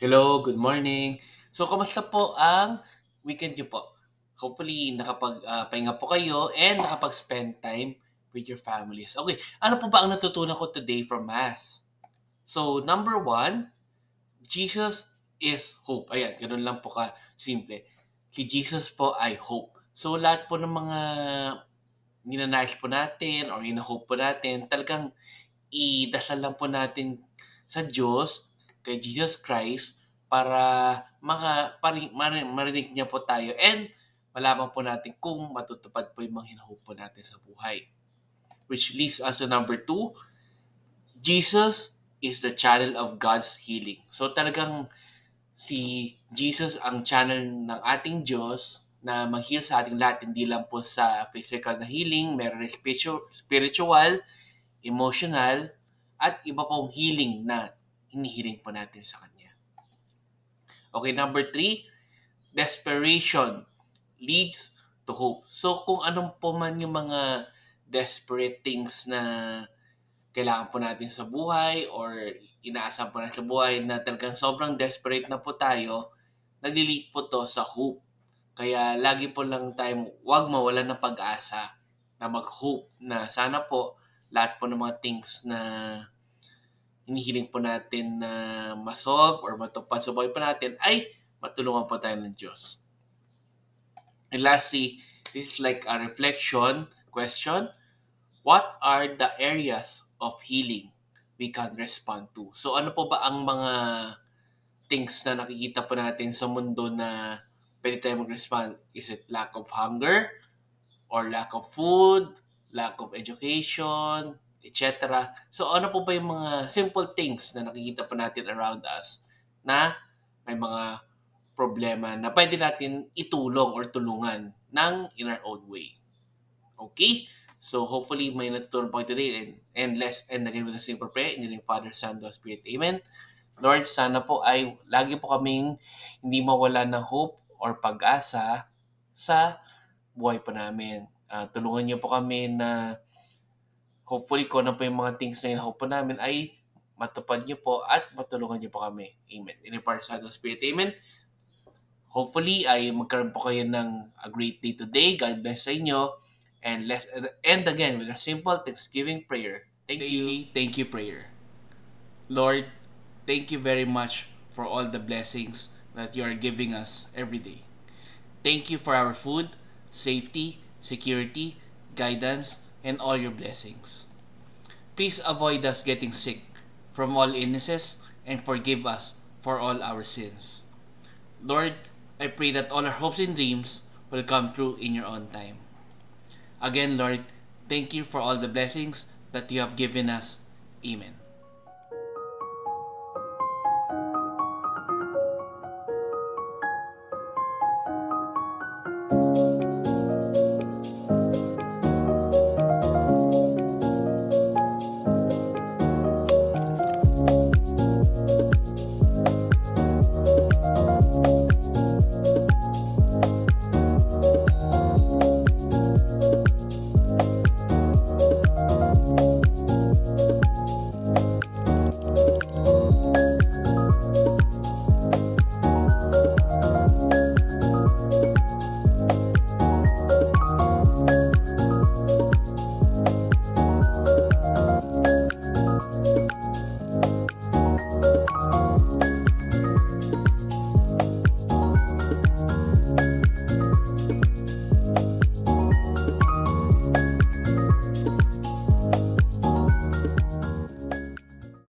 Hello, good morning. So, kamusta po ang weekend niyo po? Hopefully, nakapag-pahinga po kayo and nakapag-spend time with your families. Okay, ano po ba ang natutunan ko today from Mass? So, number one, Jesus is hope. Ayan, ganun lang po ka simple. Si Jesus po ay hope. So, lahat po ng mga ninanais po natin or ina-hope po natin, talagang idasal lang po natin sa Diyos, kay Jesus Christ, para marinig niya po tayo and malaman po natin kung matutupad po yung mga hinahope po natin sa buhay. Which leads us to number two, Jesus is the channel of God's healing. So talagang si Jesus ang channel ng ating Diyos na mag-heal sa ating lahat, hindi lang po sa physical na healing, meron rin spiritual, emotional, at iba pong healing na hinihiling po natin sa Kanya. Okay, number three, desperation leads to hope. So, kung anong po man yung mga desperate things na kailangan po natin sa buhay or inaasahan po natin sa buhay na talagang sobrang desperate na po tayo, naglilid po to sa hope. Kaya lagi po lang tayo, huwag mawalan ng pag-asa na mag-hope na sana po lahat po ng mga things na hinihiling po natin na ma-solve or matupad sa buhay po natin ay matulungan po tayo ng Diyos. And lastly, this is like a reflection question. What are the areas of healing we can respond to? So ano po ba ang mga things na nakikita po natin sa mundo na pwede tayo mag-respond? Is it lack of hunger? Or lack of food? Lack of education? Etc. So ano po ba yung mga simple things na nakikita po natin around us na may mga problema na pwede natin itulong or tulungan ng in our own way? Okay? So hopefully may natutunan po kayo today and let's end again with a simple prayer in the name of Father, Son, and Spirit. Amen. Lord, sana po ay lagi po kaming hindi mawala ng hope or pag-asa sa buhay po namin. Tulungan niyo po kami na hopefully kung ano po yung mga things na hope po namin ay matupad niyo po at matulungan niyo po kami. Amen. In the Father, Son, and Spirit. Amen. Hopefully ay magkaroon po kayo ng a great day today. God bless sa inyo. And let's end again with a simple Thanksgiving prayer. Thank you prayer. Lord, thank you very much for all the blessings that you are giving us every day. Thank you for our food, safety, security, guidance, and all your blessings. Please avoid us getting sick from all illnesses and forgive us for all our sins. Lord, I pray that all our hopes and dreams will come true in your own time. Again, Lord, thank you for all the blessings that you have given us. Amen.